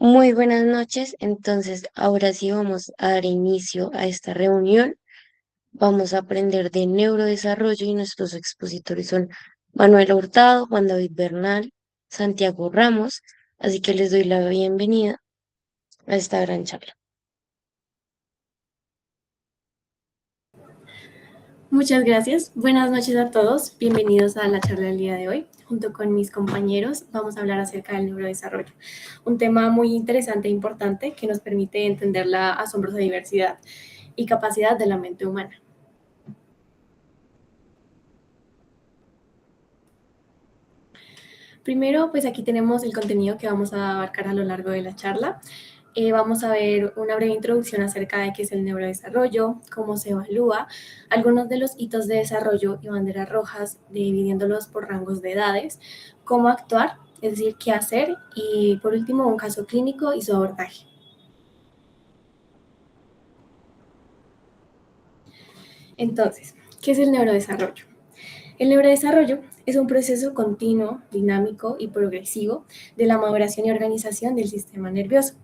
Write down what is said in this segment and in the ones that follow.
Muy buenas noches. Entonces, ahora sí vamos a dar inicio a esta reunión. Vamos a aprender de neurodesarrollo y nuestros expositores son Manuel Hurtado, Juan David Bernal, Santiago Ramos. Así que les doy la bienvenida a esta gran charla. Muchas gracias. Buenas noches a todos. Bienvenidos a la charla del día de hoy. Junto con mis compañeros vamos a hablar acerca del neurodesarrollo, un tema muy interesante e importante que nos permite entender la asombrosa diversidad y capacidad de la mente humana. Primero, pues aquí tenemos el contenido que vamos a abarcar a lo largo de la charla. Vamos a ver una breve introducción acerca de qué es el neurodesarrollo, cómo se evalúa, algunos de los hitos de desarrollo y banderas rojas, dividiéndolos por rangos de edades, cómo actuar, es decir, qué hacer, y por último un caso clínico y su abordaje. Entonces, ¿qué es el neurodesarrollo? El neurodesarrollo es un proceso continuo, dinámico y progresivo de la maduración y organización del sistema nervioso.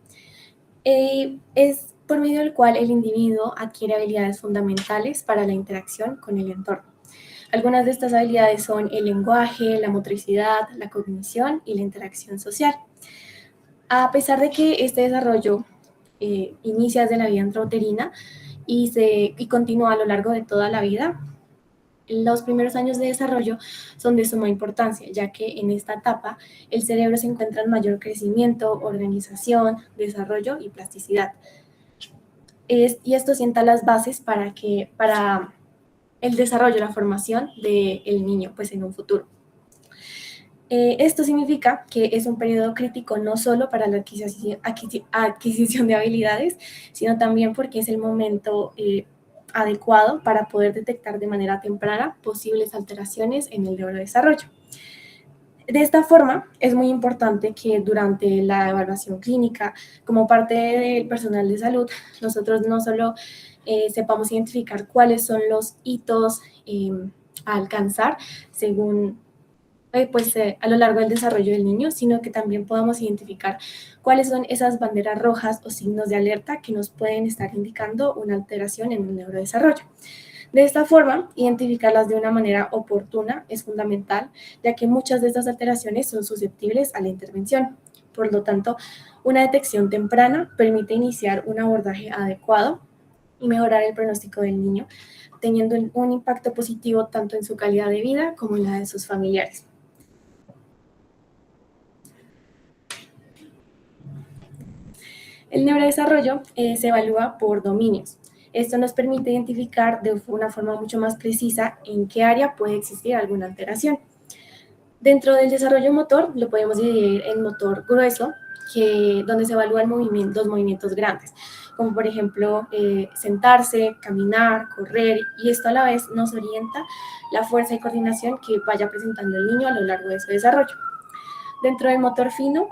Es por medio del cual el individuo adquiere habilidades fundamentales para la interacción con el entorno. Algunas de estas habilidades son el lenguaje, la motricidad, la cognición y la interacción social. A pesar de que este desarrollo inicia desde la vida intrauterina y continúa a lo largo de toda la vida, los primeros años de desarrollo son de suma importancia, ya que en esta etapa el cerebro se encuentra en mayor crecimiento, organización, desarrollo y plasticidad. Y esto sienta las bases para el desarrollo, la formación del niño pues en un futuro. Esto significa que es un periodo crítico no solo para la adquisición de habilidades, sino también porque es el momento adecuado para poder detectar de manera temprana posibles alteraciones en el neurodesarrollo. De esta forma, es muy importante que durante la evaluación clínica, como parte del personal de salud, nosotros no solo sepamos identificar cuáles son los hitos a alcanzar según a lo largo del desarrollo del niño, sino que también podamos identificar cuáles son esas banderas rojas o signos de alerta que nos pueden estar indicando una alteración en el neurodesarrollo. De esta forma, identificarlas de una manera oportuna es fundamental, ya que muchas de estas alteraciones son susceptibles a la intervención. Por lo tanto, una detección temprana permite iniciar un abordaje adecuado y mejorar el pronóstico del niño, teniendo un impacto positivo tanto en su calidad de vida como en la de sus familiares. El neurodesarrollo se evalúa por dominios. Esto nos permite identificar de una forma mucho más precisa en qué área puede existir alguna alteración. Dentro del desarrollo motor lo podemos dividir en motor grueso, donde se evalúan los movimientos grandes, como por ejemplo sentarse, caminar, correr, y esto a la vez nos orienta la fuerza y coordinación que vaya presentando el niño a lo largo de su desarrollo. Dentro del motor fino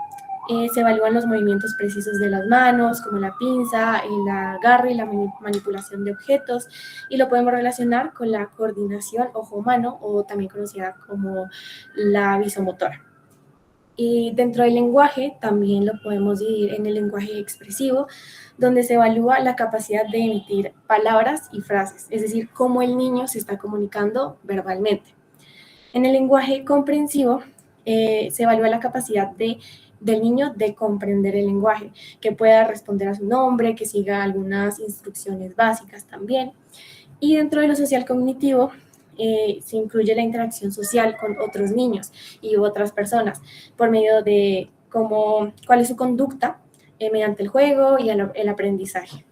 se evalúan los movimientos precisos de las manos, como la pinza, el agarre y la manipulación de objetos, y lo podemos relacionar con la coordinación ojo-mano, o también conocida como la visomotora. Y dentro del lenguaje también lo podemos dividir en el lenguaje expresivo, donde se evalúa la capacidad de emitir palabras y frases, es decir, cómo el niño se está comunicando verbalmente. En el lenguaje comprensivo se evalúa la capacidad del niño de comprender el lenguaje, que pueda responder a su nombre, que siga algunas instrucciones básicas también. Y dentro de lo social cognitivo se incluye la interacción social con otros niños y otras personas por medio de cuál es su conducta mediante el juego y el aprendizaje.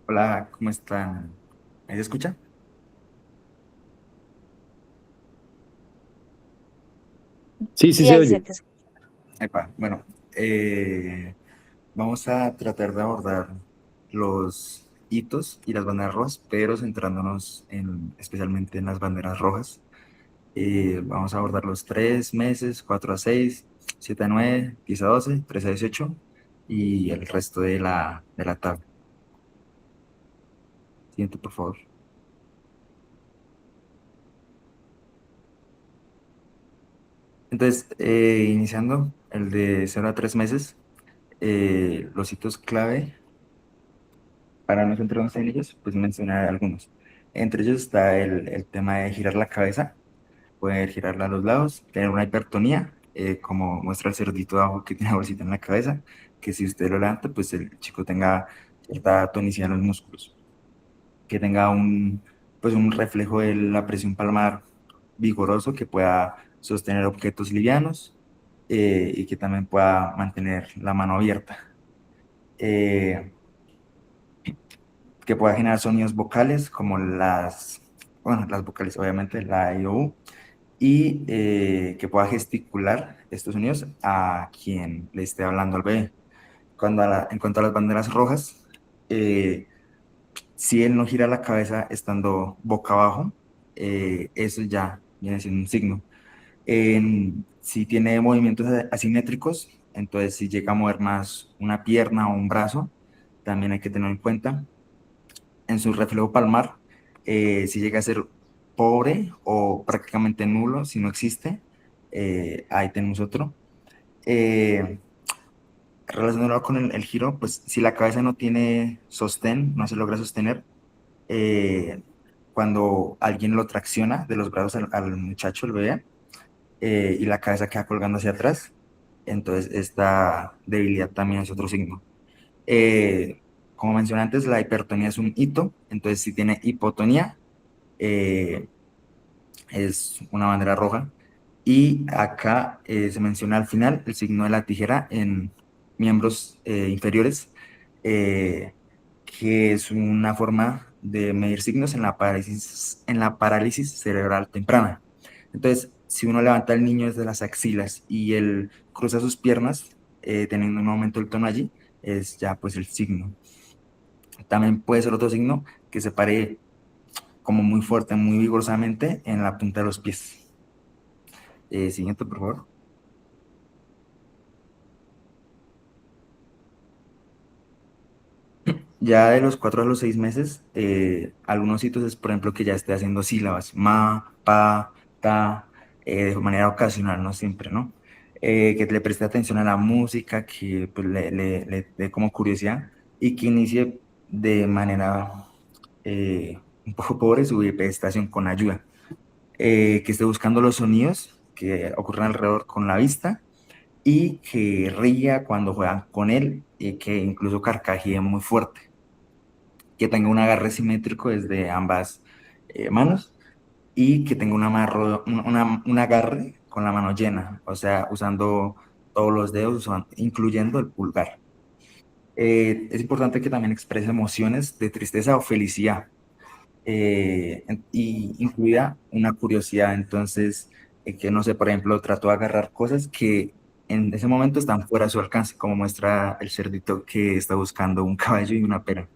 Hola, ¿cómo están? ¿Ahí se escucha? Sí, sí Sí, se ahí se oye. te Epa, bueno, eh, vamos a tratar de abordar los hitos y las banderas rojas, pero centrándonos especialmente en las banderas rojas. Vamos a abordar los 3 meses, 4 a 6, 7 a 9, 10 a 12, 13 a 18 y el resto de la tabla. Siguiente, por favor. Entonces, iniciando el de 0 a 3 meses, los hitos clave para no centrarnos en ellos, pues mencionar algunos. Entre ellos está el tema de girar la cabeza, poder girarla a los lados, tener una hipertonía, como muestra el cerdito de abajo que tiene una bolsita en la cabeza, que si usted lo levanta, pues el chico tenga cierta tonicidad en los músculos, que tenga pues un reflejo de la presión palmar vigoroso, que pueda sostener objetos livianos, y que también pueda mantener la mano abierta. Eh, que pueda generar sonidos vocales como bueno, las vocales obviamente, la I o U, y que pueda gesticular estos sonidos a quien le esté hablando al bebé. En cuanto a las banderas rojas, eh, si él no gira la cabeza estando boca abajo, eso ya viene siendo un signo. Si tiene movimientos asimétricos, entonces si llega a mover más una pierna o un brazo, también hay que tenerlo en cuenta. En su reflejo palmar, si llega a ser pobre o prácticamente nulo, si no existe, ahí tenemos otro. Eh, Relacionado con el giro, pues si la cabeza no tiene sostén, no se logra sostener, eh, cuando alguien lo tracciona de los brazos al muchacho, el bebé, y la cabeza queda colgando hacia atrás, entonces esta debilidad también es otro signo. Como mencioné antes, la hipertonía es un hito, entonces si tiene hipotonía, eh, es una bandera roja. Y acá se menciona al final el signo de la tijera en miembros inferiores, eh, que es una forma de medir signos en la parálisis cerebral temprana. Entonces, si uno levanta al niño desde las axilas y él cruza sus piernas, teniendo un aumento del tono allí, es ya pues el signo. También puede ser otro signo que se pare como muy fuerte, muy vigorosamente en la punta de los pies. Siguiente, por favor. Ya de los 4 a los 6 meses, algunos hitos es, por ejemplo, que ya esté haciendo sílabas, ma, pa, ta, de manera ocasional, no siempre, ¿no? Que le preste atención a la música, que pues, le dé como curiosidad y que inicie de manera un poco pobre su estación con ayuda. Que esté buscando los sonidos que ocurren alrededor con la vista y que ría cuando juegan con él y que incluso carcajee muy fuerte, que tenga un agarre simétrico desde ambas manos y que tenga un agarre con la mano llena, o sea, usando todos los dedos, incluyendo el pulgar. Es importante que también exprese emociones de tristeza o felicidad, y incluida una curiosidad. Entonces, que no sé, por ejemplo, trató de agarrar cosas que en ese momento están fuera de su alcance, como muestra el cerdito que está buscando un caballo y una pera.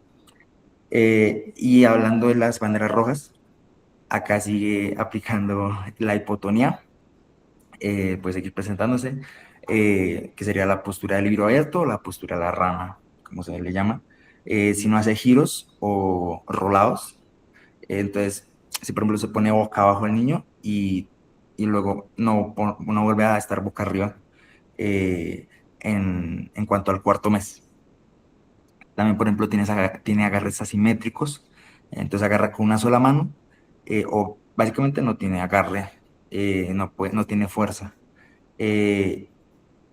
Y hablando de las banderas rojas, acá sigue aplicando la hipotonía, puede seguir presentándose, que sería la postura del libro abierto o la postura de la rama, como se le llama. Si no hace giros o rolados, entonces, si por ejemplo se pone boca abajo el niño y luego no vuelve a estar boca arriba, en cuanto al cuarto mes. También, por ejemplo, tiene agarres asimétricos, entonces agarra con una sola mano, o básicamente no tiene agarre, no tiene fuerza. eh,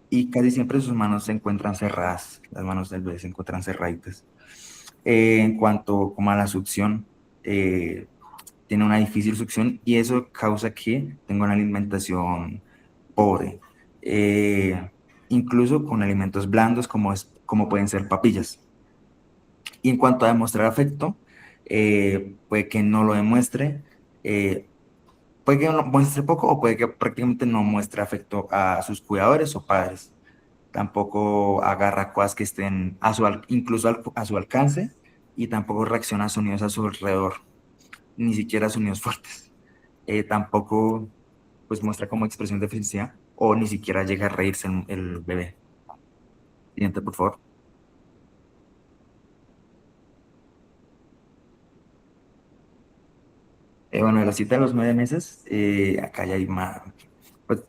y casi siempre sus manos se encuentran cerradas, las manos del bebé se encuentran cerraditas. En cuanto como a la succión, tiene una difícil succión y eso causa que tenga una alimentación pobre, incluso con alimentos blandos como pueden ser papillas. Y en cuanto a demostrar afecto, puede que no lo demuestre, eh, puede que no muestre poco o puede que prácticamente no muestre afecto a sus cuidadores o padres. Tampoco agarra cosas que estén incluso a su alcance y tampoco reacciona a sonidos a su alrededor, ni siquiera a sonidos fuertes. Tampoco pues muestra como expresión de felicidad o ni siquiera llega a reírse el bebé. Siguiente, por favor. Bueno, a la cita de los 9 meses, acá ya hay más, pues,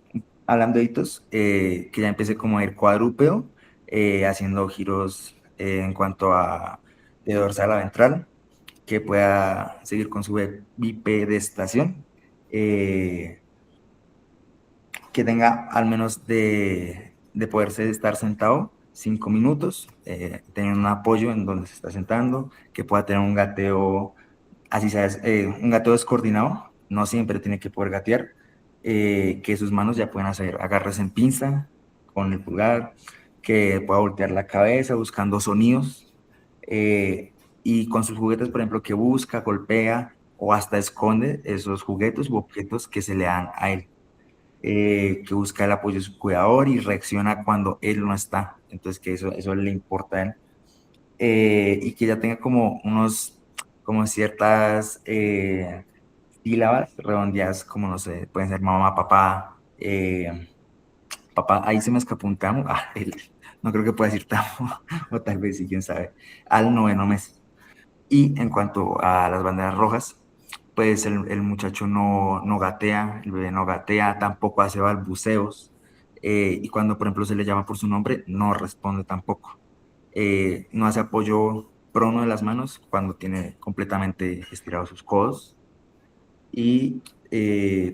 hablando de hitos, que ya empiece como a ir cuadrúpedo, haciendo giros en cuanto a de dorsal a ventral, que pueda seguir con su bipedestación, eh, que tenga al menos de poderse estar sentado 5 minutos, tener un apoyo en donde se está sentando, que pueda tener un gateo, así sea, un gateo descoordinado, no siempre tiene que poder gatear, que sus manos ya pueden hacer agarres en pinza con el pulgar, que pueda voltear la cabeza buscando sonidos, y con sus juguetes, por ejemplo, que busca, golpea o hasta esconde esos juguetes u objetos que se le dan a él, que busca el apoyo de su cuidador y reacciona cuando él no está. Entonces, que eso le importa a él. Y que ya tenga como ciertas sílabas redondeadas, como no sé, pueden ser mamá, papá, papá, ahí se me escapó un tamo, no creo que pueda decir tamo, o tal vez sí, quién sabe, al noveno mes. Y en cuanto a las banderas rojas, pues el muchacho no gatea, el bebé no gatea, tampoco hace balbuceos, y cuando, por ejemplo, se le llama por su nombre, no responde tampoco. No hace apoyo prono de las manos cuando tiene completamente estirados sus codos, y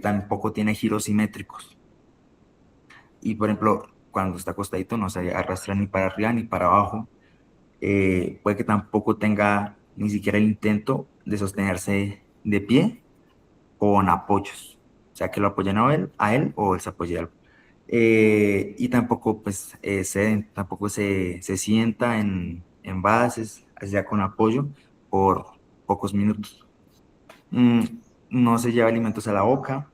tampoco tiene giros simétricos. Y, por ejemplo, cuando está acostadito no se arrastra ni para arriba ni para abajo. Puede que tampoco tenga ni siquiera el intento de sostenerse de pie con apoyos, o sea, que lo apoyen a él o él se apoye a él. Y tampoco, pues, tampoco se sienta en bases, así sea con apoyo, por pocos minutos. Mm, no se lleva alimentos a la boca,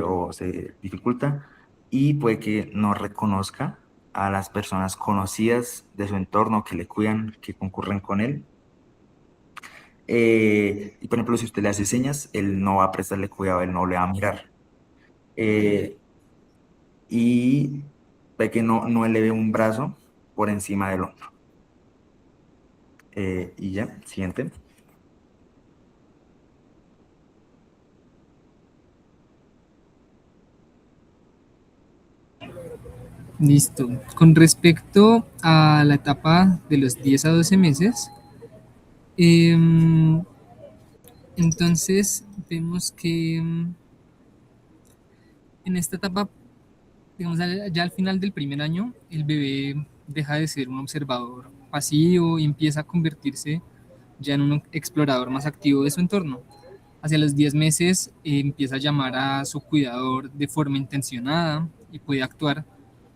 o se dificulta, y puede que no reconozca a las personas conocidas de su entorno que le cuidan, que concurren con él. Y, por ejemplo, si usted le hace señas, él no va a prestarle cuidado, él no le va a mirar. Eh, y ve que no eleve un brazo por encima del hombro. Y ya, siguiente. Listo. Con respecto a la etapa de los 10 a 12 meses, em, entonces vemos que en esta etapa, digamos, ya al final del primer año, el bebé deja de ser un observador pasivo y empieza a convertirse ya en un explorador más activo de su entorno. Hacia los 10 meses empieza a llamar a su cuidador de forma intencionada y puede actuar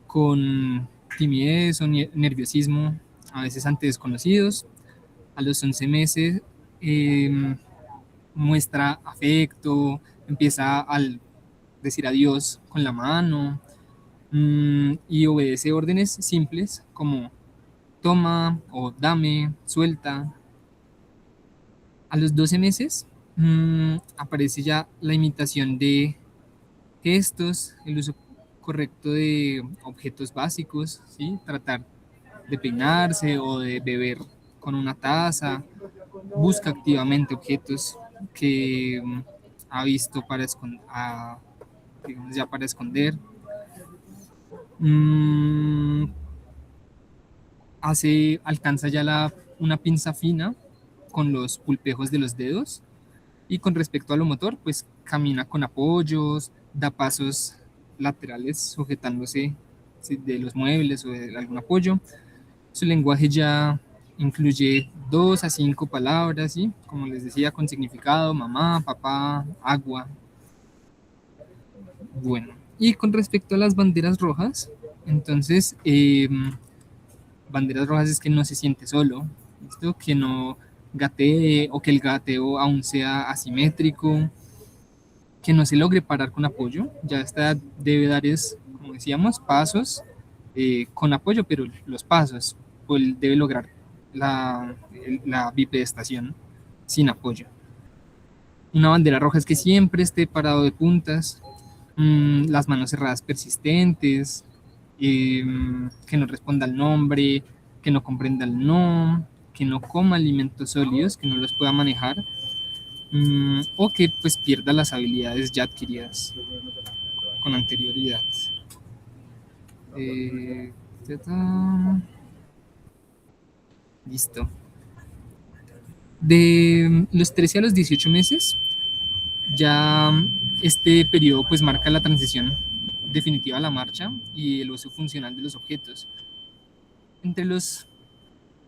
con timidez o nerviosismo, a veces ante desconocidos. A los 11 meses eh, muestra afecto, empieza a decir adiós con la mano, y obedece órdenes simples como toma o dame, suelta. A los 12 meses aparece ya la imitación de gestos, el uso correcto de objetos básicos, ¿sí? Tratar de peinarse o de beber con una taza, busca activamente objetos que ha visto para digamos ya para esconder. Mm, alcanza ya una pinza fina con los pulpejos de los dedos. Y con respecto a lo motor, pues camina con apoyos, da pasos laterales sujetándose, ¿sí?, de los muebles o de algún apoyo. Su lenguaje ya incluye 2 a 5 palabras, ¿sí? Como les decía, con significado: mamá, papá, agua. Bueno, y con respecto a las banderas rojas, entonces, banderas rojas es que no se siente solo, ¿listo? Que no gatee o que el gateo aún sea asimétrico, que no se logre parar con apoyo. Ya esta debe dar, como decíamos, pasos con apoyo, pero los pasos, pues debe lograr la bipedestación sin apoyo. Una bandera roja es que siempre esté parado de puntas, las manos cerradas persistentes, que no responda al nombre, que no comprenda el no, que no coma alimentos sólidos, que no los pueda manejar, o que pues pierda las habilidades ya adquiridas con anterioridad. Eh, ta, ta. Listo. De los 13 a los 18 meses, ya este periodo pues marca la transición definitiva a la marcha y el uso funcional de los objetos. Entre los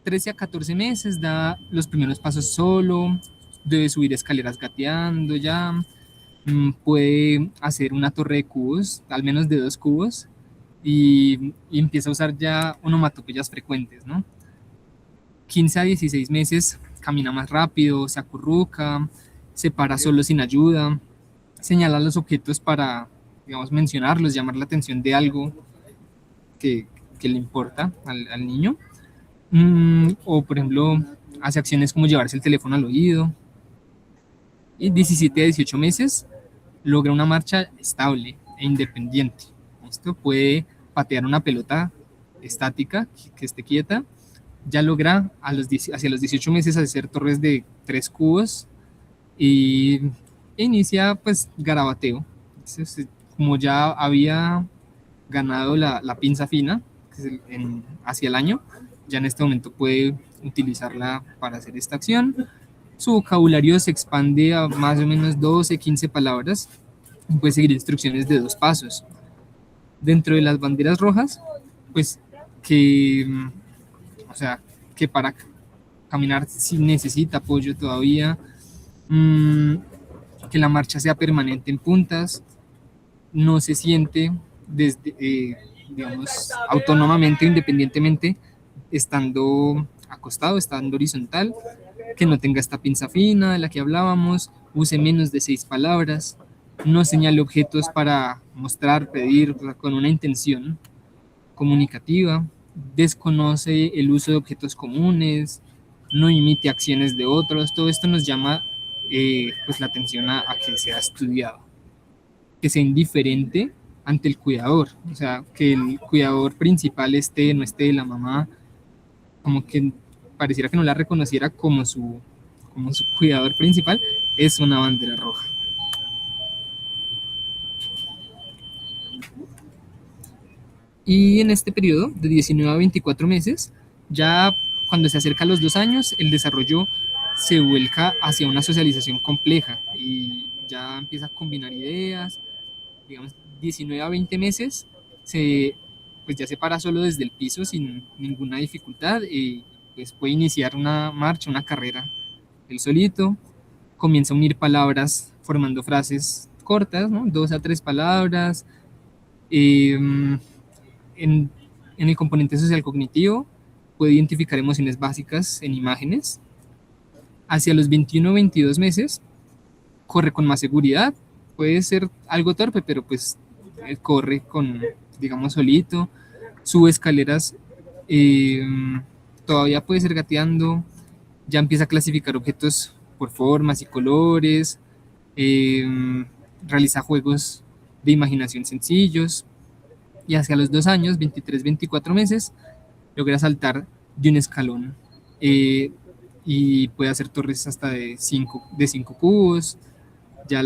13 a 14 meses da los primeros pasos solo, debe subir escaleras gateando ya, puede hacer una torre de cubos, al menos de 2 cubos, y empieza a usar ya onomatopeyas frecuentes, ¿no? 15 a 16 meses camina más rápido, se acurruca, se para solo sin ayuda, señala los objetos para, digamos, mencionarlos, llamar la atención de algo que, que le importa al niño. O, por ejemplo, hace acciones como llevarse el teléfono al oído. Y 17 a 18 meses logra una marcha estable e independiente. Esto puede patear una pelota estática que esté quieta. Ya logra hacia los 18 meses hacer torres de 3 cubos y inicia pues garabateo. Entonces, como ya había ganado la pinza fina que es hacia el año, ya en este momento puede utilizarla para hacer esta acción. Su vocabulario se expande a más o menos 12, 15 palabras y puede seguir instrucciones de 2 pasos. Dentro de las banderas rojas, pues que, o sea, que para caminar si necesita apoyo todavía, que la marcha sea permanente en puntas, no se siente desde, digamos, autónomamente, independientemente, estando acostado, estando horizontal, que no tenga esta pinza fina de la que hablábamos, use menos de 6 palabras, no señale objetos para mostrar, pedir, con una intención comunicativa, desconoce el uso de objetos comunes, no imite acciones de otros. Todo esto nos llama pues la atención a que sea estudiado, que sea indiferente ante el cuidador, o sea, que el cuidador principal no esté la mamá, como que pareciera que no la reconociera como su cuidador principal, es una bandera roja. Y en este periodo, de 19 a 24 meses, ya cuando se acerca a los 2 años, el desarrollo se vuelca hacia una socialización compleja y ya empieza a combinar ideas. Digamos, 19 a 20 meses, pues ya se para solo desde el piso sin ninguna dificultad y pues puede iniciar una marcha, una carrera él solito. Comienza a unir palabras formando frases cortas, ¿no? 2 a 3 palabras. En, en el componente social cognitivo puede identificar emociones básicas en imágenes. Hacia los 21 o 22 meses corre con más seguridad, puede ser algo torpe, pero pues corre con, digamos, solito, sube escaleras, todavía puede ser gateando, ya empieza a clasificar objetos por formas y colores, realiza juegos de imaginación sencillos, y hacia los 2 años, 23, 24 meses, logra saltar de un escalón y puede hacer torres hasta de 5 cubos. Ya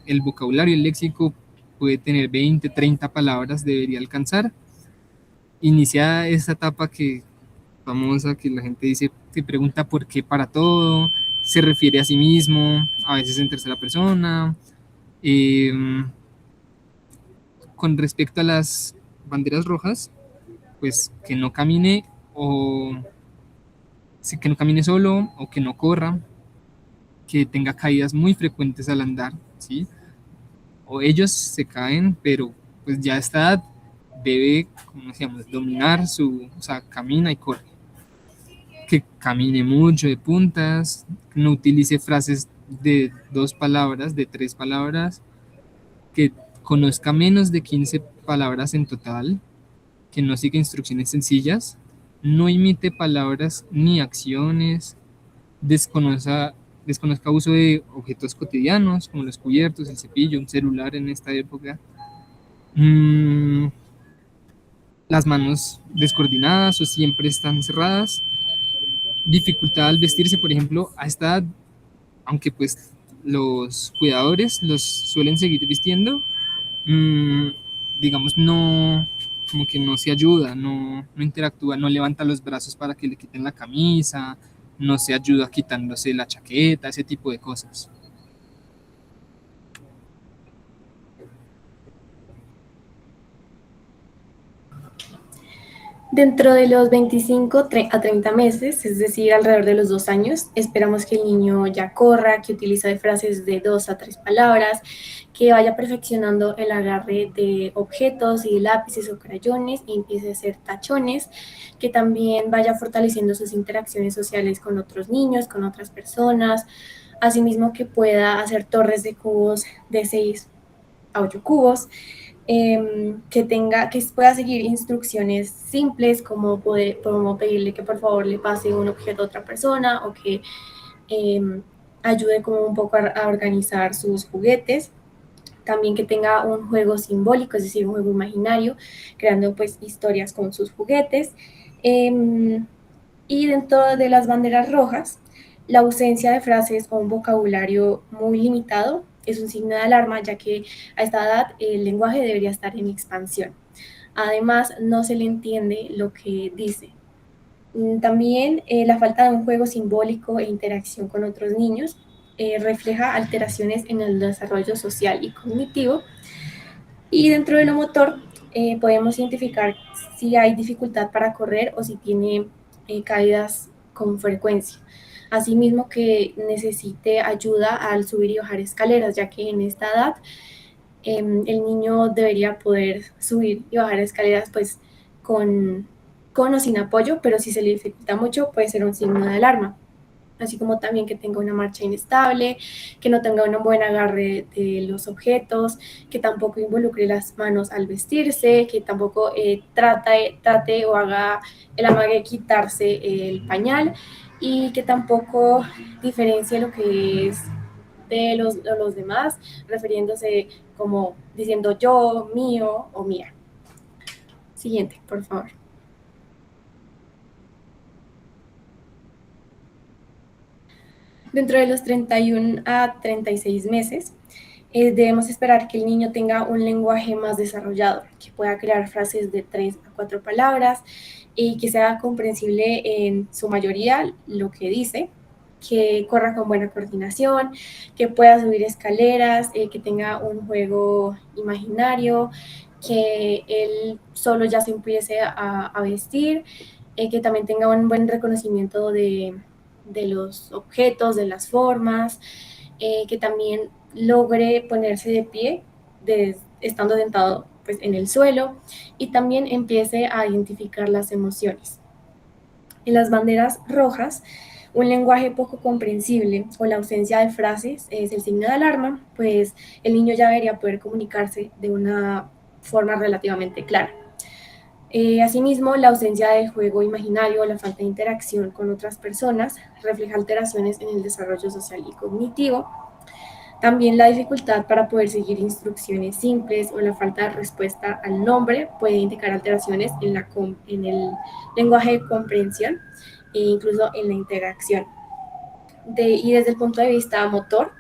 el vocabulario, el léxico puede tener 20, 30 palabras, debería alcanzar. Inicia esa etapa famosa que la gente dice, se pregunta por qué para todo, se refiere a sí mismo, a veces en tercera persona. Con respecto a las banderas rojas, pues que no camine que no camine solo o que no corra, que tenga caídas muy frecuentes al andar, ¿sí? O ellos se caen, pero pues ya a esta edad debe, como decíamos, dominar o sea, camina y corre. Que camine mucho de puntas, no utilice frases de 2 palabras, de 3 palabras, que conozca menos de 15 palabras en total, que no siga instrucciones sencillas, no imite palabras ni acciones, desconozca uso de objetos cotidianos como los cubiertos, el cepillo, un celular en esta época, las manos descoordinadas o siempre están cerradas, dificultad al vestirse, por ejemplo, a esta edad, aunque pues los cuidadores los suelen seguir vistiendo, digamos, no como que no se ayuda, no interactúa, no levanta los brazos para que le quiten la camisa, no se ayuda quitándose la chaqueta, ese tipo de cosas. Dentro de los 25 a 30 meses, es decir, alrededor de los 2 años, esperamos que el niño ya corra, que utilice frases de 2 a 3 palabras, que vaya perfeccionando el agarre de objetos y de lápices o crayones y empiece a hacer tachones, que también vaya fortaleciendo sus interacciones sociales con otros niños, con otras personas, asimismo que pueda hacer torres de cubos de 6 a 8 cubos, que pueda seguir instrucciones simples como como pedirle que por favor le pase un objeto a otra persona o que ayude como un poco a organizar sus juguetes. También que tenga un juego simbólico, es decir, un juego imaginario, creando pues historias con sus juguetes. Y dentro de las banderas rojas, la ausencia de frases o un vocabulario muy limitado es un signo de alarma, ya que a esta edad el lenguaje debería estar en expansión. Además, no se le entiende lo que dice. También la falta de un juego simbólico e interacción con otros niños refleja alteraciones en el desarrollo social y cognitivo. Y dentro de lo motor, podemos identificar si hay dificultad para correr o si tiene caídas con frecuencia. Asimismo que necesite ayuda al subir y bajar escaleras, ya que en esta edad el niño debería poder subir y bajar escaleras pues con o sin apoyo, pero si se le dificulta mucho puede ser un signo de alarma. Así como también que tenga una marcha inestable, que no tenga un buen agarre de los objetos, que tampoco involucre las manos al vestirse, que tampoco trate o haga el amague de quitarse el pañal y que tampoco diferencie lo que es de los demás, refiriéndose como diciendo yo, mío o mía. Siguiente, por favor. Dentro de los 31 a 36 meses, debemos esperar que el niño tenga un lenguaje más desarrollado, que pueda crear frases de 3 a 4 palabras y que sea comprensible en su mayoría lo que dice, que corra con buena coordinación, que pueda subir escaleras, que tenga un juego imaginario, que él solo ya se empiece a vestir, que también tenga un buen reconocimiento de los objetos, de las formas, que también logre ponerse de pie estando sentado pues, en el suelo y también empiece a identificar las emociones. En las banderas rojas, un lenguaje poco comprensible o la ausencia de frases es el signo de alarma, pues el niño ya debería poder comunicarse de una forma relativamente clara. Asimismo, la ausencia de juego imaginario o la falta de interacción con otras personas refleja alteraciones en el desarrollo social y cognitivo. También la dificultad para poder seguir instrucciones simples o la falta de respuesta al nombre puede indicar alteraciones en el lenguaje de comprensión e incluso en la interacción. Y desde el punto de vista motor,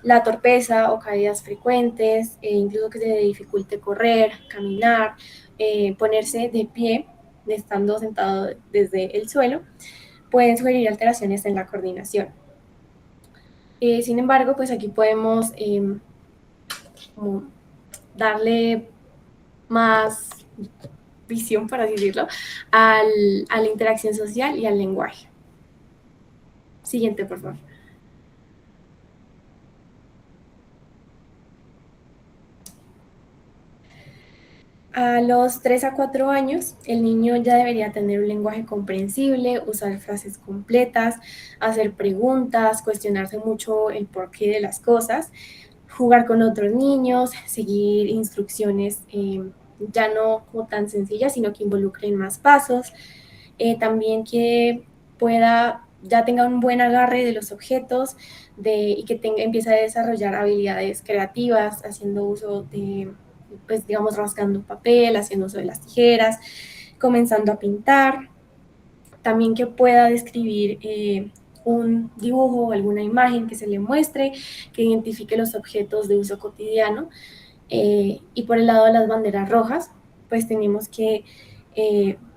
la torpeza o caídas frecuentes, incluso que se le dificulte correr, caminar, ponerse de pie, estando sentado desde el suelo, pueden sugerir alteraciones en la coordinación. Sin embargo, pues aquí podemos como darle más visión, por así decirlo, a la interacción social y al lenguaje. Siguiente, por favor. A los 3 a 4 años, el niño ya debería tener un lenguaje comprensible, usar frases completas, hacer preguntas, cuestionarse mucho el porqué de las cosas, jugar con otros niños, seguir instrucciones ya no como tan sencillas, sino que involucren más pasos. También que pueda, ya tenga un buen agarre de los objetos y que empiece a desarrollar habilidades creativas, haciendo uso de, pues digamos, rasgando papel, haciendo uso de las tijeras, comenzando a pintar. También que pueda describir un dibujo o alguna imagen que se le muestre, que identifique los objetos de uso cotidiano. Y por el lado de las banderas rojas, pues tenemos que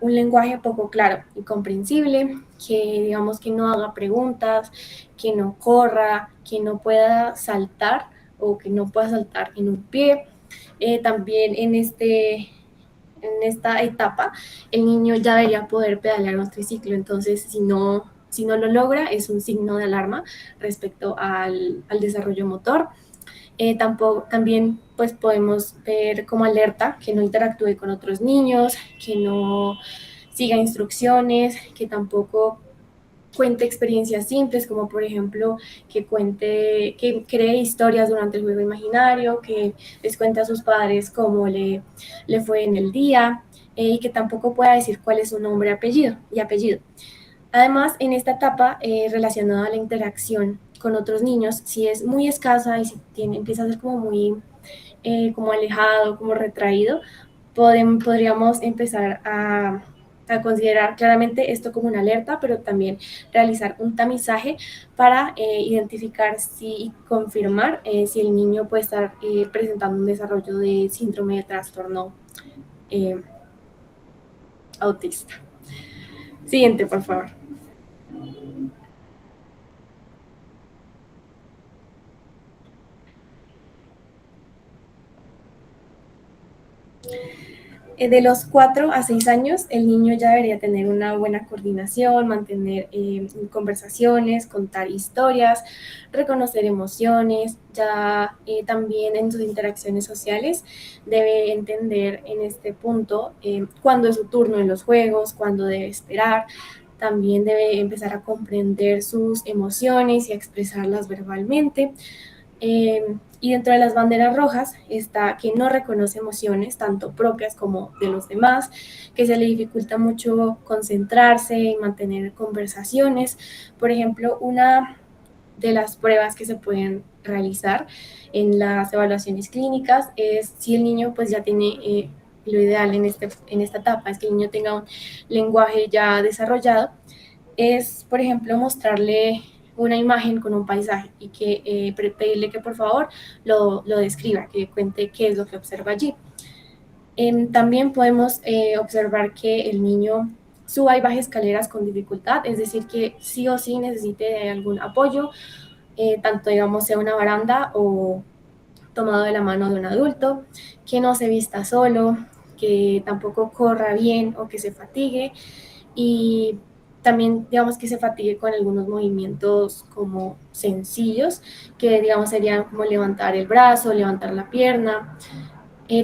un lenguaje poco claro y comprensible, que digamos que no haga preguntas, que no corra, que no pueda saltar o que no pueda saltar en un pie. También en esta etapa el niño ya debería poder pedalear un triciclo, entonces si no lo logra es un signo de alarma respecto al desarrollo motor. También pues podemos ver como alerta que no interactúe con otros niños, que no siga instrucciones, que tampoco cuente experiencias simples, como por ejemplo que cree historias durante el juego imaginario, que les cuente a sus padres cómo le fue en el día, y que tampoco pueda decir cuál es su nombre y apellido. Además, en esta etapa relacionada a la interacción con otros niños, si es muy escasa y si empieza a ser como muy como alejado, como retraído, podríamos empezar a considerar claramente esto como una alerta, pero también realizar un tamizaje para identificar y confirmar si el niño puede estar presentando un desarrollo de síndrome de trastorno eh, autista. Siguiente, por favor. De los 4 a 6 años, el niño ya debería tener una buena coordinación, mantener conversaciones, contar historias, reconocer emociones, ya también en sus interacciones sociales debe entender en este punto cuándo es su turno en los juegos, cuándo debe esperar. También debe empezar a comprender sus emociones y a expresarlas verbalmente. Y dentro de las banderas rojas está que no reconoce emociones, tanto propias como de los demás, que se le dificulta mucho concentrarse y mantener conversaciones. Por ejemplo, una de las pruebas que se pueden realizar en las evaluaciones clínicas es si el niño pues ya tiene, lo ideal en esta etapa es que el niño tenga un lenguaje ya desarrollado, es, por ejemplo, mostrarle una imagen con un paisaje y que pedirle que por favor lo describa, que cuente qué es lo que observa allí. También podemos observar que el niño suba y baje escaleras con dificultad, es decir, que sí o sí necesite de algún apoyo, tanto digamos sea una baranda o tomado de la mano de un adulto, que no se vista solo, que tampoco corra bien o que se fatigue, y también digamos que se fatigue con algunos movimientos como sencillos, que digamos serían como levantar el brazo, levantar la pierna.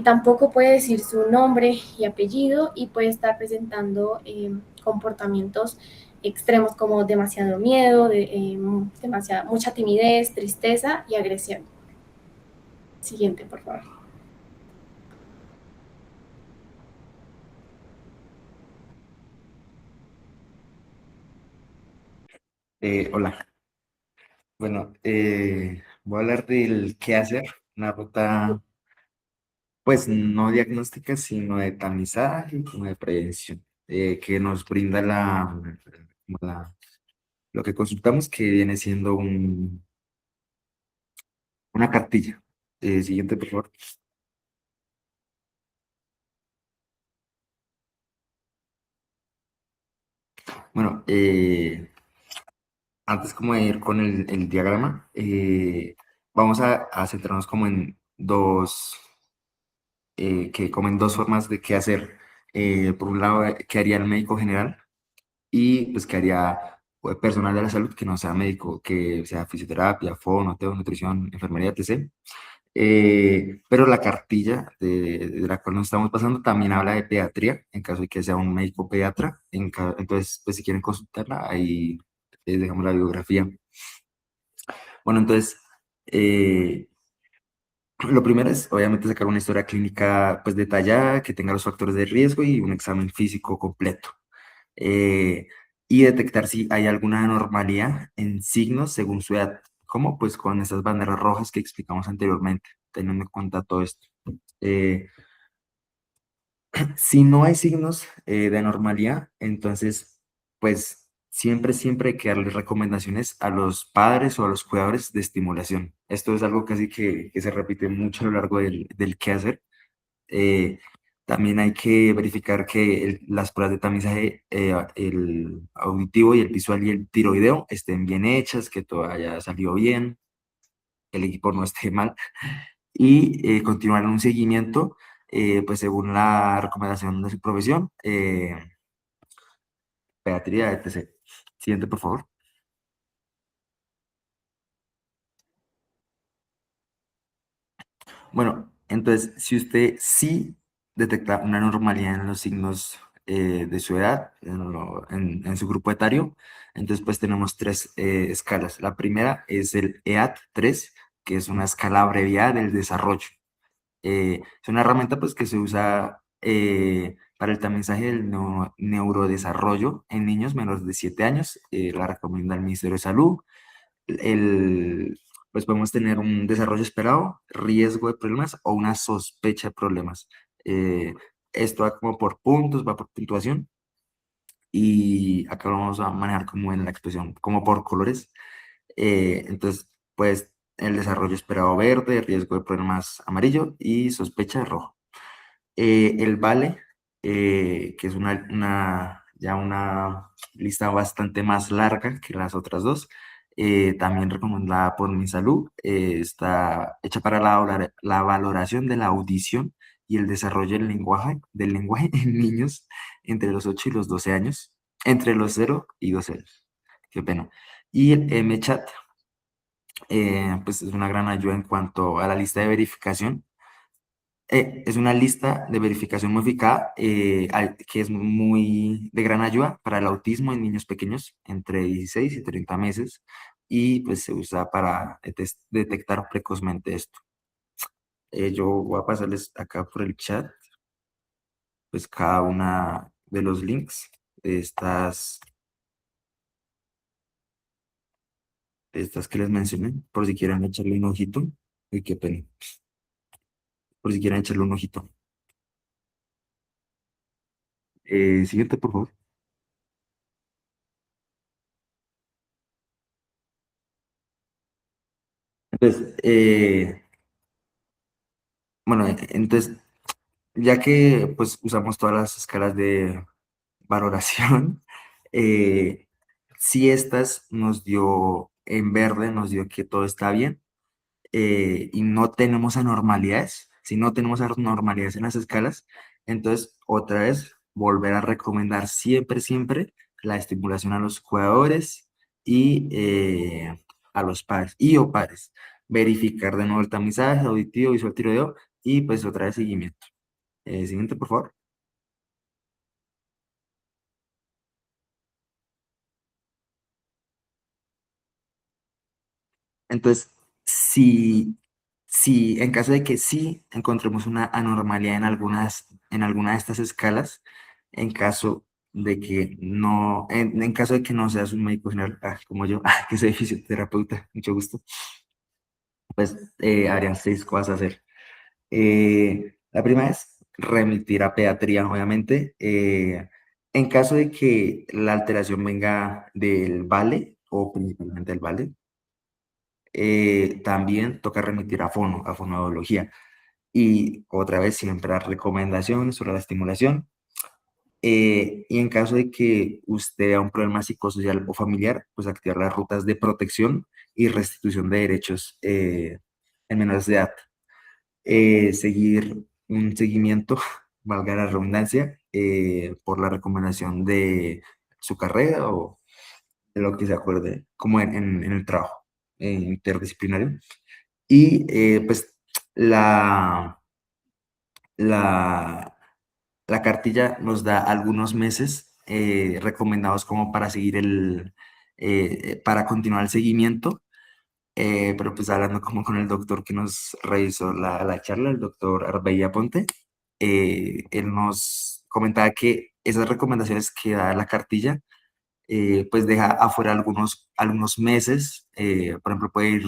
Tampoco puede decir su nombre y apellido y puede estar presentando comportamientos extremos como demasiado miedo, mucha timidez, tristeza y agresión. Siguiente, por favor. Hola. Bueno, voy a hablar del qué hacer, una ruta, pues no diagnóstica, sino de tamizaje y como de prevención, que nos brinda como lo que consultamos, que viene siendo una cartilla. Siguiente, por favor. Bueno, antes como de ir con el diagrama, vamos a centrarnos como en como en dos formas de qué hacer. Por un lado, qué haría el médico general y pues qué haría personal de la salud que no sea médico, que sea fisioterapia, fono, nutrición, enfermería, etc. Pero la cartilla de la cual nos estamos pasando también habla de pediatría, en caso de que sea un médico pediatra. Entonces, pues si quieren consultarla, ahí dejamos la biografía. Bueno, entonces, lo primero es obviamente sacar una historia clínica pues detallada, que tenga los factores de riesgo y un examen físico completo. eh, y detectar si hay alguna anormalidad en signos según su edad, como pues con esas banderas rojas que explicamos anteriormente, teniendo en cuenta todo esto. Eh, si no hay signos de anormalidad, entonces pues siempre hay que darle recomendaciones a los padres o a los cuidadores de estimulación. Esto es algo casi que se repite mucho a lo largo del quehacer. También hay que verificar que las pruebas de tamizaje, el auditivo y el visual y el tiroideo estén bien hechas, que todo haya salido bien, que el equipo no esté mal y continuar un seguimiento, pues según la recomendación de su profesión, pediatría, etc. Siguiente, por favor. Bueno, entonces, si usted sí detecta una normalidad en los signos de su edad, en su grupo etario, entonces pues tenemos tres escalas. La primera es el EAT-3, que es una escala abreviada del desarrollo. Es una herramienta pues que se usa para el tamizaje del neurodesarrollo en niños menores de 7 años. La recomienda el Ministerio de Salud. el, pues podemos tener un desarrollo esperado, riesgo de problemas o una sospecha de problemas. Eh, Esto va como por puntos, va por puntuación y acá lo vamos a manejar como en la expresión, como por colores. Entonces, pues el desarrollo esperado verde, riesgo de problemas amarillo y sospecha de rojo. El Vale, que es ya una lista bastante más larga que las otras dos, también recomendada por Mi Salud, está hecha para la valoración de la audición y el desarrollo del lenguaje en niños entre los 8 y los 12 años, entre los 0 y 12 años. Qué pena. Y el MChat, pues es una gran ayuda en cuanto a la lista de verificación. Es una lista de verificación modificada que es muy de gran ayuda para el autismo en niños pequeños entre 16 y 30 meses y pues se usa para detectar precozmente esto. Yo voy a pasarles acá por el chat pues cada una de los links de estas que les mencioné por si quieren echarle un ojito. Uy, qué pena. Por si quieren echarle un ojito. Siguiente, por favor. Entonces, bueno, entonces ya que pues usamos todas las escalas de valoración, eh, si estas nos dio en verde, nos dio que todo está bien y no tenemos anormalidades, si no tenemos anormalidades en las escalas, entonces otra vez volver a recomendar siempre, siempre la estimulación a los cuidadores y a los padres y o padres. Verificar de nuevo el tamizaje auditivo, visual, tiroideo y pues otra vez seguimiento. Siguiente, por favor. Entonces, si en caso de que sí encontremos una anormalidad en alguna de estas escalas, en caso de que no, en caso de que no seas un médico general, como yo, que soy fisioterapeuta, mucho gusto, pues habrían 6 cosas a hacer. La primera es remitir a pediatría, obviamente. En caso de que la alteración venga del vale o principalmente del vale, también toca remitir a fonoaudiología. Y otra vez siempre dar recomendaciones sobre la estimulación. Y en caso de que usted vea un problema psicosocial o familiar, pues activar las rutas de protección y restitución de derechos en menores de edad. Seguir un seguimiento, valga la redundancia, por la recomendación de su carrera o de lo que se acuerde, como en el trabajo interdisciplinario. Y pues la, la, la cartilla nos da algunos meses recomendados como para seguir para continuar el seguimiento, pero pues hablando como con el doctor que nos realizó la charla, el doctor Arbeilla Ponte, él nos comentaba que esas recomendaciones que da la cartilla pues deja afuera algunos meses, por ejemplo, puede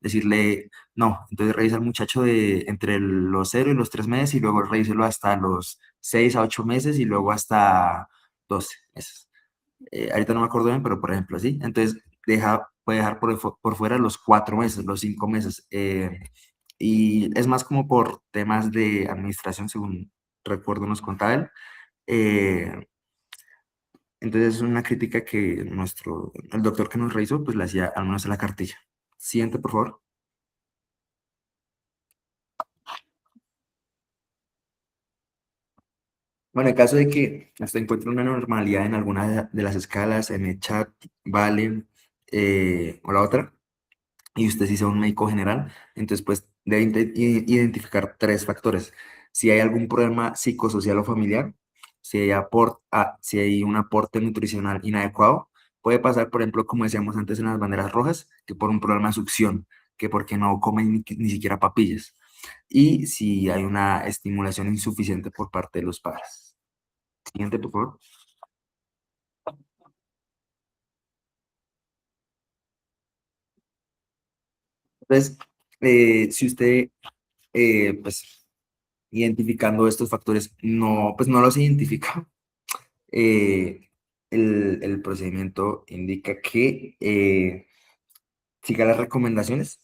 decirle, no, entonces revisa al muchacho de entre los 0 y los 3 meses y luego revíselo hasta los 6 a 8 meses y luego hasta 12 meses. Ahorita no me acuerdo bien, pero por ejemplo, así. Entonces, puede dejar por fuera los 4 meses, los 5 meses. Y es más como por temas de administración, según recuerdo nos contaba él. Eh, entonces es una crítica que el doctor que nos revisó, pues le hacía al menos en la cartilla. Siguiente, por favor. Bueno, en caso de que usted encuentre una normalidad en alguna de las escalas, en el chat, vale, o la otra, y usted sí sea un médico general, entonces pues debe identificar tres factores. Si hay algún problema psicosocial o familiar, si hay un aporte nutricional inadecuado, puede pasar, por ejemplo, como decíamos antes en las banderas rojas, que por un problema de succión, que porque no comen ni siquiera papillas, y si hay una estimulación insuficiente por parte de los padres. Siguiente, por favor. Entonces, si usted, pues, identificando estos factores, no, pues no los identifica, eh, el procedimiento indica que siga las recomendaciones,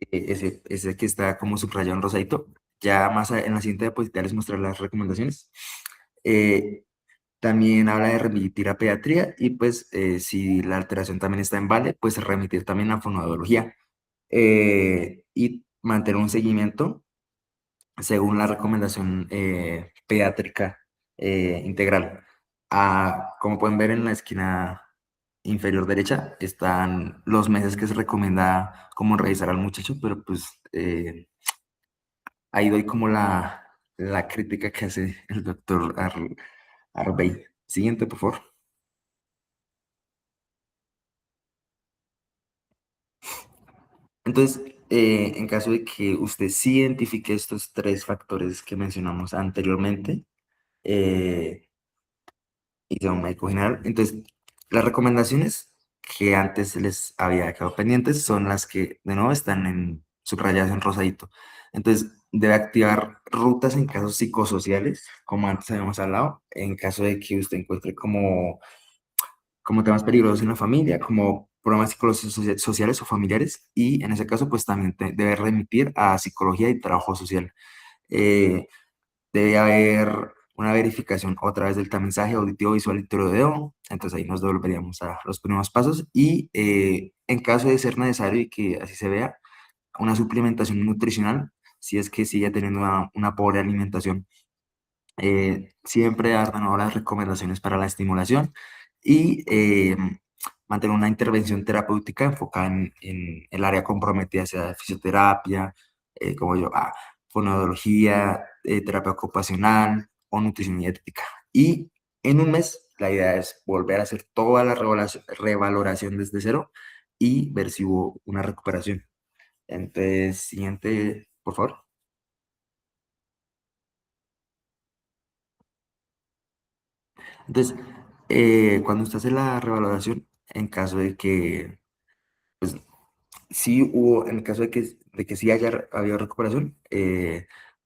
ese que está como subrayado en rosadito. Ya en la siguiente diapositiva les mostraré las recomendaciones. Eh, También habla de remitir a pediatría y pues si la alteración también está en vale, pues remitir también a fonoaudiología, y mantener un seguimiento según la recomendación pediátrica integral. Como pueden ver en la esquina inferior derecha están los meses que se recomienda como revisar al muchacho, pero pues ahí doy como la crítica que hace el doctor Arbey. Siguiente, por favor. Entonces, en caso de que usted sí identifique estos tres factores que mencionamos anteriormente, eh, y sea un médico general, entonces las recomendaciones que antes les había quedado pendientes son las que de nuevo están subrayadas en rosadito. Entonces, debe activar rutas en casos psicosociales, como antes habíamos hablado, en caso de que usted encuentre como temas peligrosos en la familia, como problemas psicológicos sociales o familiares, y en ese caso, pues también debe remitir a psicología y trabajo social. Eh, Debe haber una verificación otra vez del tamizaje auditivo, visual y tiroideo. Entonces ahí nos devolveríamos a los primeros pasos y en caso de ser necesario y que así se vea, una suplementación nutricional, si es que sigue teniendo una pobre alimentación. Siempre dar de nuevo las recomendaciones para la estimulación y mantener una intervención terapéutica enfocada en el área comprometida, sea fisioterapia, como yo, fonoaudiología, terapia ocupacional o nutrición y ética. Y en un mes, la idea es volver a hacer toda la revaloración desde cero y ver si hubo una recuperación. Entonces, siguiente, por favor. Entonces, cuando usted hace la revaloración, en caso de que, pues, sí hubo, en el caso de que sí haya habido recuperación,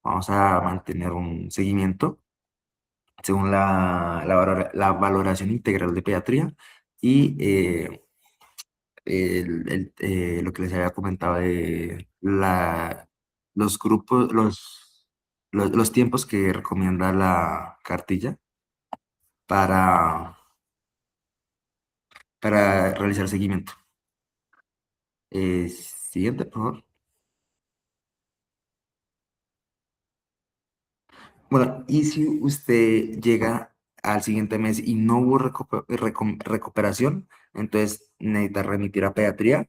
vamos a mantener un seguimiento según la valoración integral de pediatría y lo que les había comentado de los grupos, los tiempos que recomienda la cartilla para, para realizar seguimiento. Siguiente, por favor. Bueno, y si usted llega al siguiente mes y no hubo recuperación, entonces necesita remitir a pediatría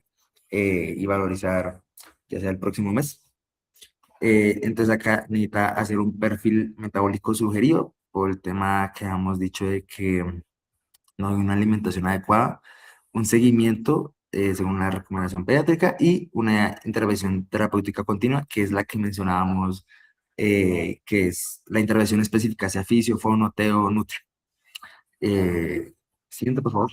y valorizar ya sea el próximo mes. Entonces acá necesita hacer un perfil metabólico sugerido por el tema que hemos dicho de que no hay una alimentación adecuada, un seguimiento según la recomendación pediátrica y una intervención terapéutica continua, que es la que mencionábamos, que es la intervención específica, sea fisio, fono, teo, nutri. Siguiente, por favor.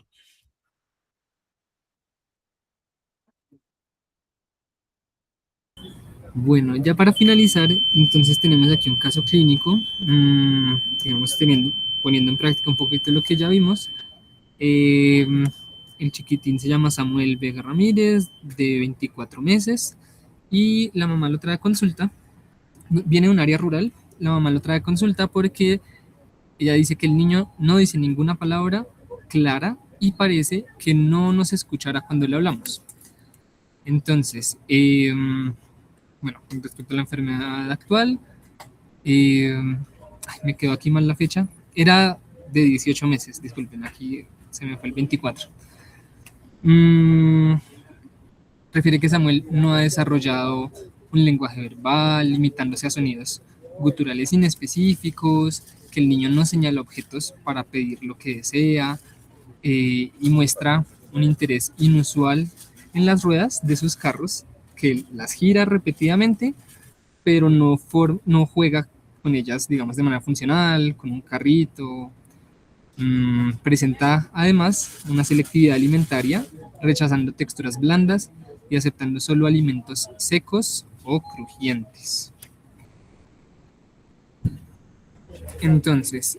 Bueno, ya para finalizar, entonces tenemos aquí un caso clínico, digamos, poniendo en práctica un poquito lo que ya vimos. Eh, el chiquitín se llama Samuel Vega Ramírez, de 24 meses, y la mamá lo trae a consulta. Viene de un área rural la mamá lo trae a consulta porque ella dice que el niño no dice ninguna palabra clara y parece que no nos escuchará cuando le hablamos. Entonces, bueno, respecto a la enfermedad actual, me quedó aquí mal la fecha. Era de 18 meses, disculpen, aquí se me fue el 24. Refiere que Samuel no ha desarrollado un lenguaje verbal, limitándose a sonidos guturales inespecíficos, que el niño no señala objetos para pedir lo que desea, y muestra un interés inusual en las ruedas de sus carros, que las gira repetidamente, pero no juega con ellas, digamos, de manera funcional, con un carrito. Presenta además una selectividad alimentaria, rechazando texturas blandas y aceptando solo alimentos secos o crujientes. Entonces,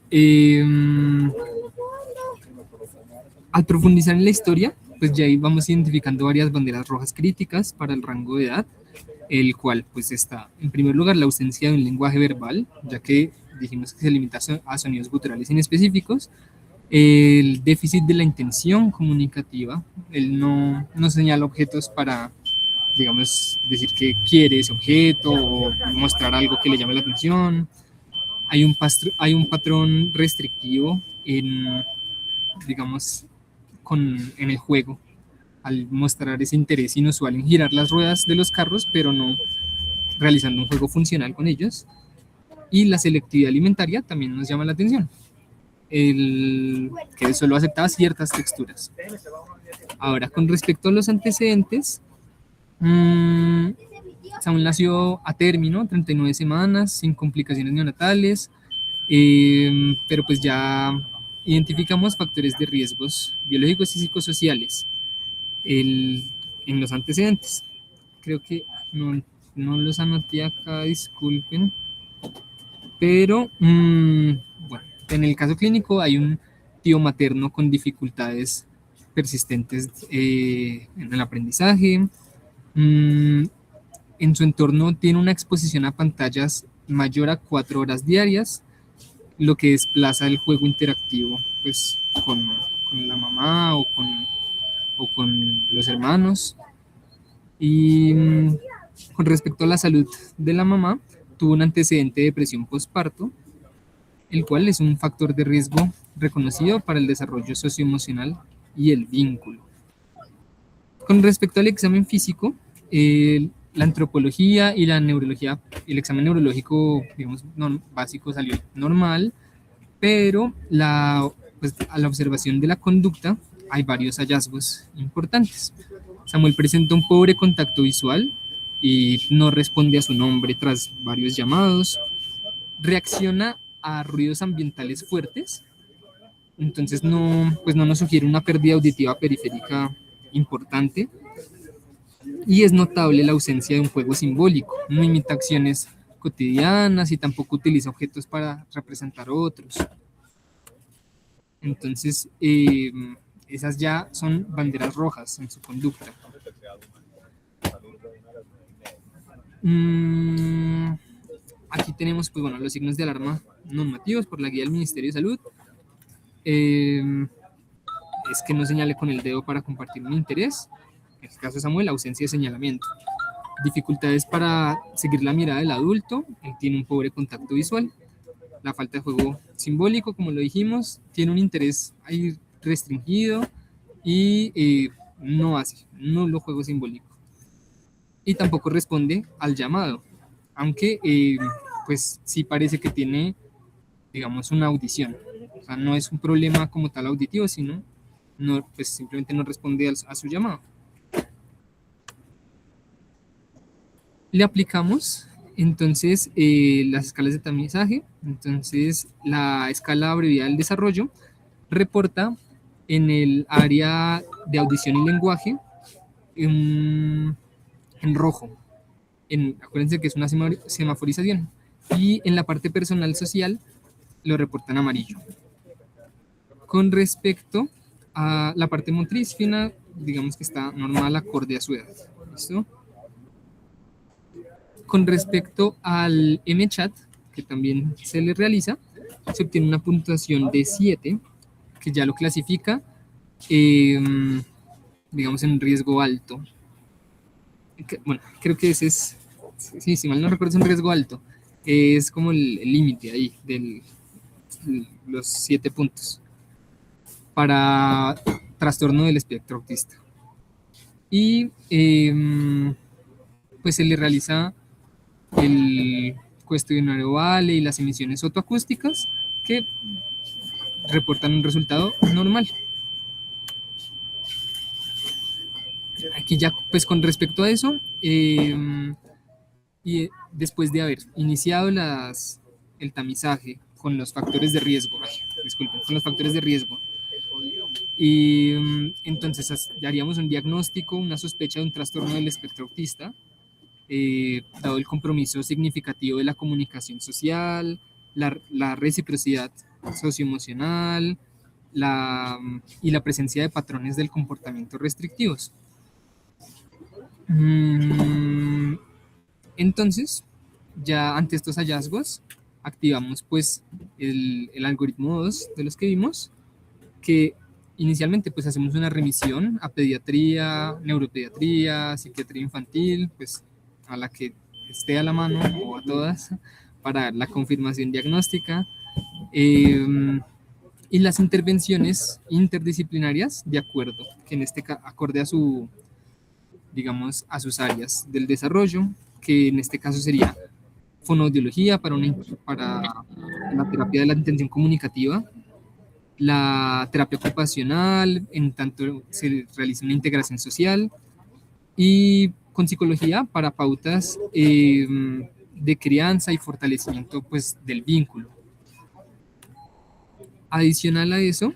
al profundizar en la historia, pues ya vamos identificando varias banderas rojas críticas para el rango de edad, el cual pues está, en primer lugar, la ausencia de un lenguaje verbal, ya que dijimos que se limita a sonidos guturales inespecíficos, el déficit de la intención comunicativa, él no señala objetos para, digamos, decir que quiere ese objeto o mostrar algo que le llame la atención. Hay un patrón restrictivo en, digamos, en el juego, al mostrar ese interés inusual en girar las ruedas de los carros, pero no realizando un juego funcional con ellos. Y la selectividad alimentaria también nos llama la atención, que solo aceptaba ciertas texturas. Ahora, con respecto a los antecedentes, Samuel nació a término, 39 semanas, sin complicaciones neonatales, pero pues ya identificamos factores de riesgos biológicos y psicosociales en los antecedentes. Creo que no los anoté acá, disculpen, pero bueno, en el caso clínico hay un tío materno con dificultades persistentes en el aprendizaje. En su entorno tiene una exposición a pantallas mayor a 4 horas diarias, lo que desplaza el juego interactivo pues, con la mamá o con los hermanos. Y con respecto a la salud de la mamá, tuvo un antecedente de depresión postparto, el cual es un factor de riesgo reconocido para el desarrollo socioemocional y el vínculo. Con respecto al examen físico, la antropología y la neurología, el examen neurológico, digamos, básico salió normal, pero pues, a la observación de la conducta hay varios hallazgos importantes. Samuel presenta un pobre contacto visual y no responde a su nombre tras varios llamados. Reacciona a ruidos ambientales fuertes, entonces pues no nos sugiere una pérdida auditiva periférica importante. Y es notable la ausencia de un juego simbólico, no imita acciones cotidianas y tampoco utiliza objetos para representar otros. Entonces, esas ya son banderas rojas en su conducta. Aquí tenemos pues, bueno, los signos de alarma normativos por la guía del Ministerio de Salud. Es que no señale con el dedo para compartir un interés. En el caso de Samuel, ausencia de señalamiento. Dificultades para seguir la mirada del adulto, él tiene un pobre contacto visual. La falta de juego simbólico, como lo dijimos, tiene un interés ahí restringido y no hace nulo juego simbólico. Y tampoco responde al llamado, aunque pues sí parece que tiene, digamos, una audición. O sea, no es un problema como tal auditivo, sino pues simplemente no responde a su llamado. Le aplicamos entonces las escalas de tamizaje. Entonces la escala abreviada del desarrollo reporta en el área de audición y lenguaje en rojo. Acuérdense que es una semaforización. Y en la parte personal social lo reporta en amarillo. Con respecto a la parte motriz fina, digamos que está normal acorde a su edad. ¿Listo? Con respecto al MChat, que también se le realiza, se obtiene una puntuación de 7, que ya lo clasifica, digamos, en riesgo alto. Bueno, creo que ese es, sí, si mal no recuerdo, es un riesgo alto. Es como el límite ahí de los 7 puntos para trastorno del espectro autista. Y pues se le realiza el cuestionario VALE y las emisiones fotoacústicas que reportan un resultado normal. Aquí ya, pues con respecto a eso, y después de haber iniciado el tamizaje con los factores de riesgo, disculpen, con los factores de riesgo, y entonces haríamos un diagnóstico, una sospecha de un trastorno del espectro autista, dado el compromiso significativo de la comunicación social, la reciprocidad socioemocional, y la presencia de patrones del comportamiento restrictivos. Entonces, ya ante estos hallazgos, activamos pues el algoritmo 2 de los que vimos, que inicialmente pues hacemos una remisión a pediatría, neuropediatría, psiquiatría infantil, pues a la que esté a la mano o a todas, para la confirmación diagnóstica, y las intervenciones interdisciplinarias de acuerdo, que en este acorde a su, digamos, a sus áreas del desarrollo, que en este caso sería fonoaudiología para la terapia de la atención comunicativa, la terapia ocupacional, en tanto se realiza una integración social, y con psicología para pautas de crianza y fortalecimiento pues, del vínculo. Adicional a eso,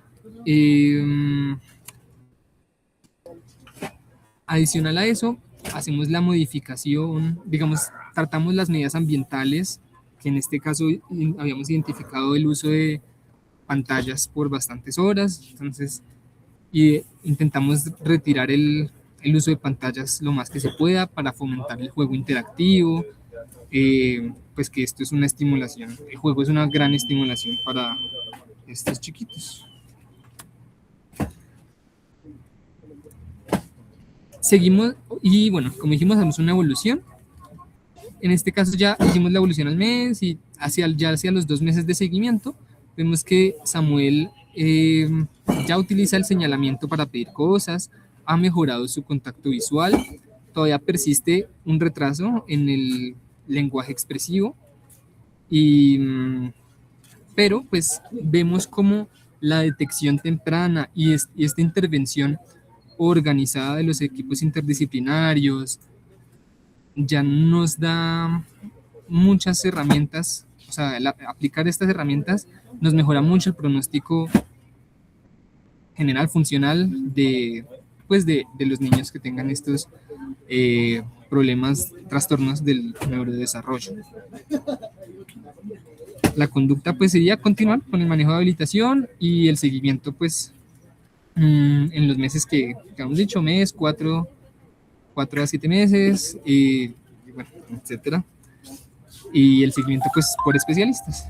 hacemos la modificación, digamos, tratamos las medidas ambientales, que en este caso habíamos identificado el uso de pantallas por bastantes horas, entonces intentamos retirar el uso de pantallas lo más que se pueda para fomentar el juego interactivo, pues que esto es una estimulación, el juego es una gran estimulación para estos chiquitos. Seguimos, y bueno, como dijimos, hacemos una evolución. En este caso ya hicimos la evolución al mes, y ya hacia los 2 meses de seguimiento, vemos que Samuel ya utiliza el señalamiento para pedir cosas, ha mejorado su contacto visual, todavía persiste un retraso en el lenguaje expresivo, pero pues vemos como la detección temprana y esta intervención organizada de los equipos interdisciplinarios ya nos da muchas herramientas, o sea, aplicar estas herramientas nos mejora mucho el pronóstico general funcional de los niños que tengan estos problemas, trastornos del neurodesarrollo. La conducta pues sería continuar con el manejo de habilitación y el seguimiento pues en los meses que hemos dicho, 4 a 7 meses, bueno, etcétera. Y el seguimiento pues por especialistas.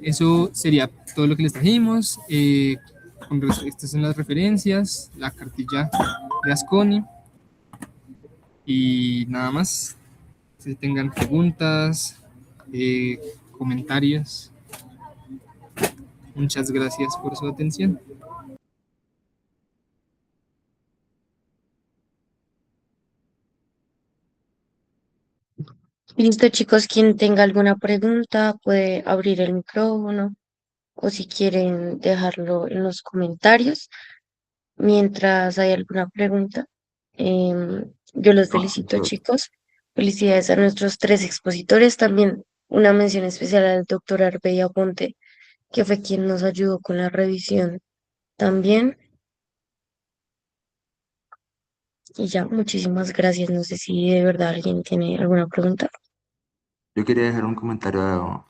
Eso sería todo lo que les trajimos. Estas son las referencias, la cartilla de Asconi. Y nada más. Si tengan preguntas, comentarios. Muchas gracias por su atención. Listo, chicos, quien tenga alguna pregunta puede abrir el micrófono o si quieren dejarlo en los comentarios. Mientras hay alguna pregunta, yo los felicito, chicos. Felicidades a nuestros 3 expositores. También una mención especial al doctor Arbey Aponte, que fue quien nos ayudó con la revisión también. Y ya, muchísimas gracias. No sé si de verdad alguien tiene alguna pregunta. Yo quería dejar un comentario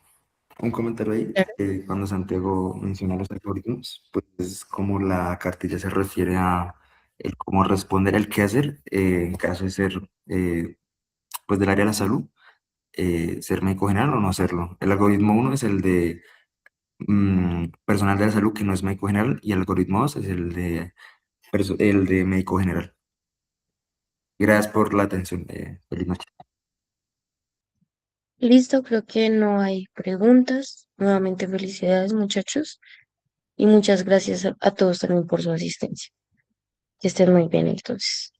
ahí, Claro. cuando Santiago menciona los algoritmos, pues como la cartilla se refiere a el cómo responder, el qué hacer en caso de ser pues del área de la salud, ser médico general o no serlo. El algoritmo uno es el de personal de la salud que no es médico general y el algoritmo 2 es el de médico general. Gracias por la atención. Feliz noche. Listo, creo que no hay preguntas. Nuevamente felicidades, muchachos, y muchas gracias a todos también por su asistencia. Que estén muy bien entonces.